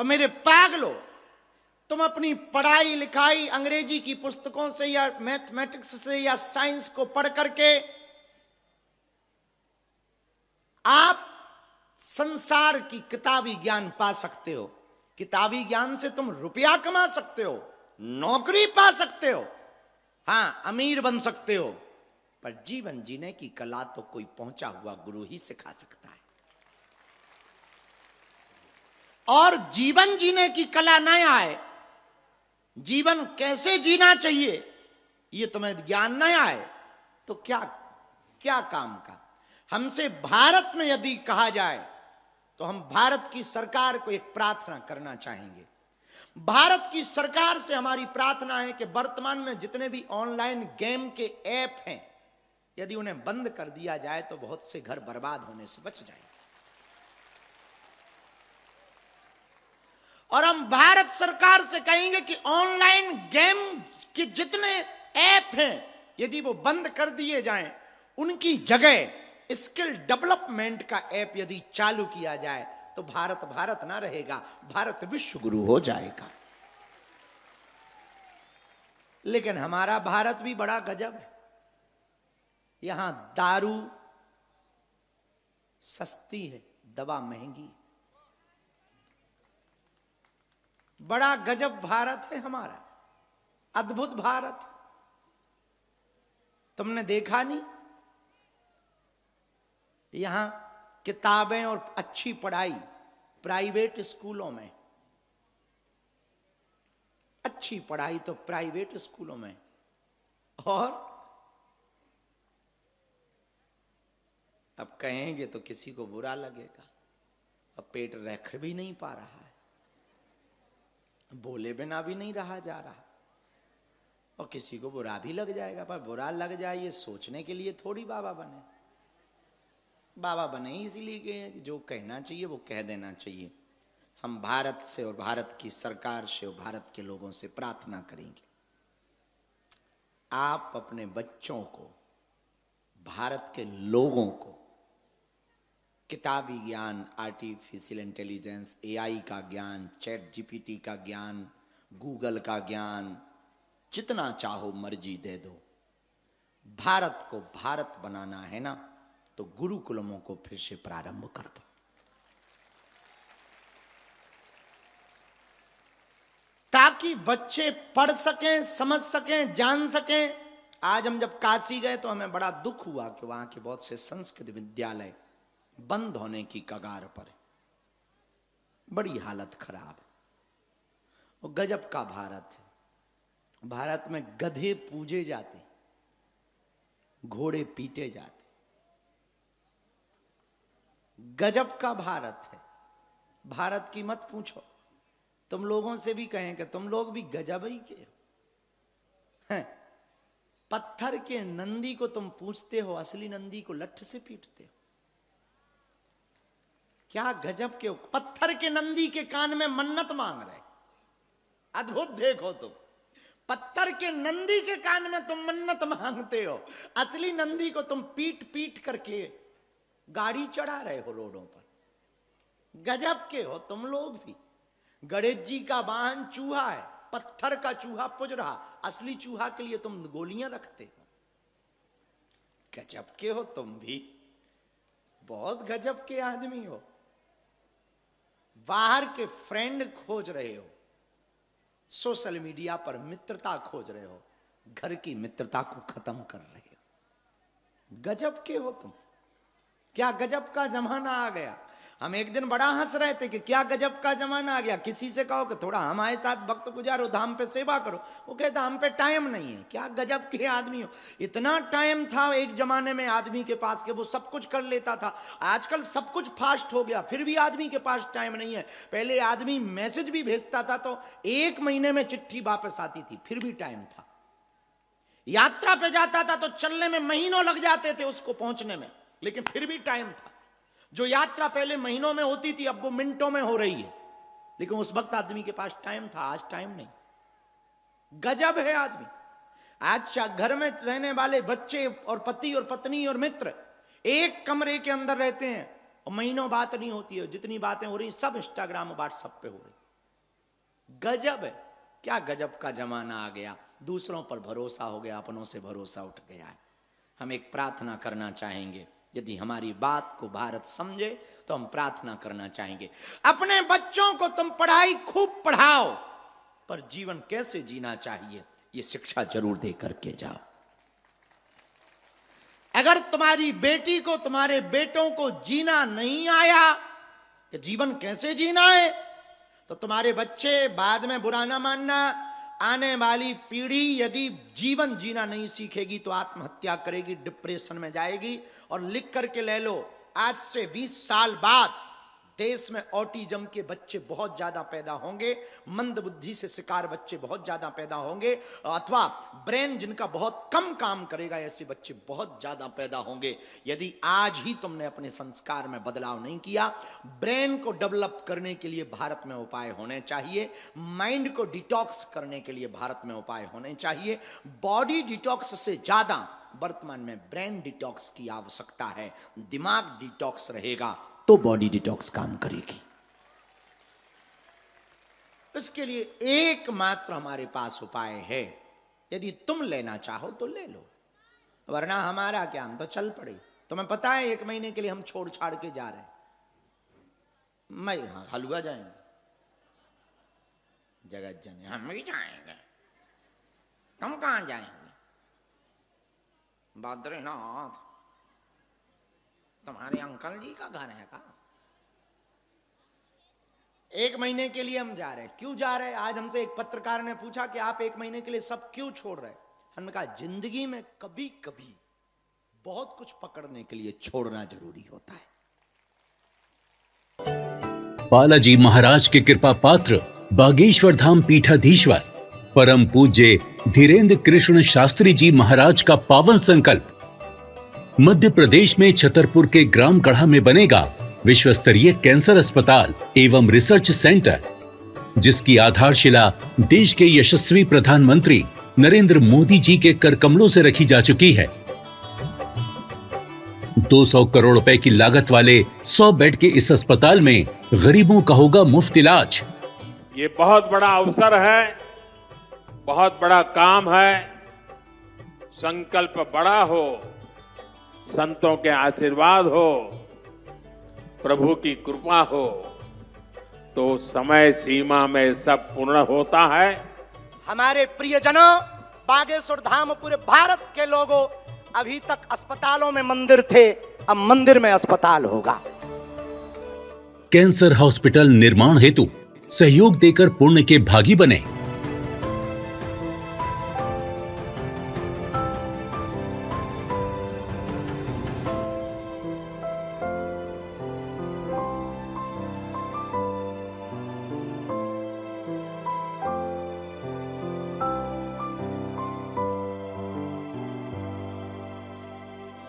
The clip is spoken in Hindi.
और मेरे पागलों, तुम अपनी पढ़ाई लिखाई अंग्रेजी की पुस्तकों से या मैथमेटिक्स से या साइंस को पढ़ करके आप संसार की किताबी ज्ञान पा सकते हो। किताबी ज्ञान से तुम रुपया कमा सकते हो, नौकरी पा सकते हो, हां अमीर बन सकते हो, पर जीवन जीने की कला तो कोई पहुंचा हुआ गुरु ही सिखा सकता है। और जीवन जीने की कला न आए, जीवन कैसे जीना चाहिए ये तुम्हें ज्ञान न आए तो क्या क्या काम का। हमसे भारत में यदि कहा जाए तो हम भारत की सरकार को एक प्रार्थना करना चाहेंगे। भारत की सरकार से हमारी प्रार्थना है कि वर्तमान में जितने भी ऑनलाइन गेम के ऐप हैं, यदि उन्हें बंद कर दिया जाए तो बहुत से घर बर्बाद होने से बच जाएंगे। और हम भारत सरकार से कहेंगे कि ऑनलाइन गेम के जितने ऐप हैं यदि वो बंद कर दिए जाएं, उनकी जगह स्किल डेवलपमेंट का ऐप यदि चालू किया जाए तो भारत भारत ना रहेगा, भारत विश्व गुरु हो जाएगा। लेकिन हमारा भारत भी बड़ा गजब है। यहां दारू सस्ती है, दवा महंगी। बड़ा गजब भारत है हमारा, अद्भुत भारत। तुमने देखा नहीं, यहां किताबें और अच्छी पढ़ाई प्राइवेट स्कूलों में, अच्छी पढ़ाई तो प्राइवेट स्कूलों में, और अब कहेंगे तो किसी को बुरा लगेगा, अब पेट रख भी नहीं पा रहा है, बोले बिना भी नहीं रहा जा रहा, और किसी को बुरा भी लग जाएगा। पर बुरा लग जाए ये सोचने के लिए थोड़ी बाबा बने। बाबा बने इसीलिए कि जो कहना चाहिए वो कह देना चाहिए। हम भारत से और भारत की सरकार से और भारत के लोगों से प्रार्थना करेंगे, आप अपने बच्चों को, भारत के लोगों को किताबी ज्ञान, आर्टिफिशियल इंटेलिजेंस, एआई का ज्ञान, चैट जीपीटी का ज्ञान, गूगल का ज्ञान, जितना चाहो मर्जी दे दो। भारत को भारत बनाना है ना, तो गुरुकुलमों को फिर से प्रारंभ कर दो। ताकि बच्चे पढ़ सकें, समझ सकें, जान सकें। आज हम जब काशी गए तो हमें बड़ा दुख हुआ कि वहां के बहुत से संस्कृत विद्यालय बंद होने की कगार पर, बड़ी हालत खराब है। और गजब का भारत है। भारत में गधे पूजे जाते, घोड़े पीटे जाते, गजब का भारत है। भारत की मत पूछो, तुम लोगों से भी कहें कि तुम लोग भी गजब ही के हैं। पत्थर के नंदी को तुम पूछते हो, असली नंदी को लठ से पीटते हो। क्या गजब के हो। पत्थर के नंदी के कान में मन्नत मांग रहे, अद्भुत देखो तुम। पत्थर के नंदी के कान में तुम मन्नत मांगते हो, असली नंदी को तुम पीट पीट करके गाड़ी चढ़ा रहे हो रोडों पर। गजब के हो तुम लोग भी। गणेश जी का वाहन चूहा है, पत्थर का चूहा पुज रहा, असली चूहा के लिए तुम गोलियां रखते हो। गजब के हो तुम भी, बहुत गजब के आदमी हो। बाहर के फ्रेंड खोज रहे हो, सोशल मीडिया पर मित्रता खोज रहे हो, घर की मित्रता को खत्म कर रहे हो। गजब के हो तुम। क्या गजब का जमाना आ गया। हम एक दिन बड़ा हंस रहे थे कि क्या गजब का जमाना आ गया। किसी से कहो कि थोड़ा हमारे साथ वक्त गुजारो, धाम पे सेवा करो, वो कहता हम पे टाइम नहीं है। क्या गजब के आदमी हो। इतना टाइम था एक जमाने में आदमी के पास कि वो सब कुछ कर लेता था। आजकल सब कुछ फास्ट हो गया, फिर भी आदमी के पास टाइम नहीं है। पहले आदमी मैसेज भी भेजता था तो 1 महीने में चिट्ठी वापस आती थी, फिर भी टाइम था। यात्रा पे जाता था तो चलने में महीनों लग जाते थे उसको पहुंचने में, लेकिन फिर भी टाइम था। जो यात्रा पहले महीनों में होती थी अब वो मिनटों में हो रही है, लेकिन उस वक्त आदमी के पास टाइम था, आज टाइम नहीं। गजब है आदमी। आज घर में रहने वाले बच्चे और पति और पत्नी और मित्र एक कमरे के अंदर रहते हैं और महीनों बात नहीं होती है। जितनी बातें हो रही सब इंस्टाग्राम व्हाट्सएप पे हो रही। गजब है, क्या गजब का जमाना आ गया। दूसरों पर भरोसा हो गया, अपनों से भरोसा उठ गया है। हम एक प्रार्थना करना चाहेंगे, यदि हमारी बात को भारत समझे तो हम प्रार्थना करना चाहेंगे, अपने बच्चों को तुम पढ़ाई खूब पढ़ाओ, पर जीवन कैसे जीना चाहिए ये शिक्षा जरूर दे करके जाओ। अगर तुम्हारी बेटी को, तुम्हारे बेटों को जीना नहीं आया कि जीवन कैसे जीना है, तो तुम्हारे बच्चे, बाद में बुरा ना मानना, आने वाली पीढ़ी यदि जीवन जीना नहीं सीखेगी तो आत्महत्या करेगी, डिप्रेशन में जाएगी। और लिख करके ले लो, आज से 20 साल बाद देश में ऑटिज्म के बच्चे बहुत ज्यादा पैदा होंगे, मंद बुद्धि से शिकार बच्चे बहुत ज्यादा पैदा होंगे, अथवा ब्रेन जिनका बहुत कम काम करेगा, ऐसे बच्चे बहुत ज्यादा पैदा होंगे। यदि आज ही तुमने अपने संस्कार में बदलाव नहीं किया, ब्रेन को डेवलप करने के लिए भारत में उपाय होने चाहिए, माइंड को डिटॉक्स करने के लिए भारत में उपाय होने चाहिए। बॉडी डिटॉक्स से ज्यादा वर्तमान में ब्रेन डिटॉक्स की आवश्यकता है। दिमाग डिटॉक्स रहेगा तो बॉडी डिटॉक्स काम करेगी। इसके लिए एकमात्र हमारे पास उपाय है, यदि तुम लेना चाहो तो ले लो, वरना हमारा क्या, हम तो चल पड़े। तुम्हें पता है 1 महीने के लिए हम छोड़ छाड़ के जा रहे हैं। मैं हलवा जाएंगे, जगत जन हम भी जाएंगे, तुम कहां जाएंगे? बद्रीनाथ। तुम्हारे अंकल जी का घर है का? 1 महीने के लिए हम जा रहे हैं। क्यों जा रहे हैं? आज हमसे एक पत्रकार ने पूछा कि आप 1 महीने के लिए सब क्यों छोड़ रहे हैं? हमने कहा जिंदगी में कभी कभी बहुत कुछ पकड़ने के लिए छोड़ना जरूरी होता है। बालाजी महाराज के कृपा पात्र बागेश्वर धाम पीठाधीश्वर परम पूज्य धीरेन्द्र कृष्ण शास्त्री जी महाराज का पावन संकल्प, मध्य प्रदेश में छतरपुर के ग्राम गढ़ा में बनेगा विश्व स्तरीय कैंसर अस्पताल एवं रिसर्च सेंटर, जिसकी आधारशिला देश के यशस्वी प्रधानमंत्री नरेंद्र मोदी जी के कर कमलों से रखी जा चुकी है। 200 करोड़ रुपए की लागत वाले 100 बेड के इस अस्पताल में गरीबों का होगा मुफ्त इलाज। ये बहुत बड़ा अवसर है, बहुत बड़ा काम है। संकल्प बड़ा हो, संतों के आशीर्वाद हो, प्रभु की कृपा हो, तो समय सीमा में सब पूर्ण होता है। हमारे प्रियजनों, बागेश्वर धाम पूरे भारत के लोगों, अभी तक अस्पतालों में मंदिर थे, अब मंदिर में अस्पताल होगा। कैंसर हॉस्पिटल निर्माण हेतु सहयोग देकर पुण्य के भागी बने।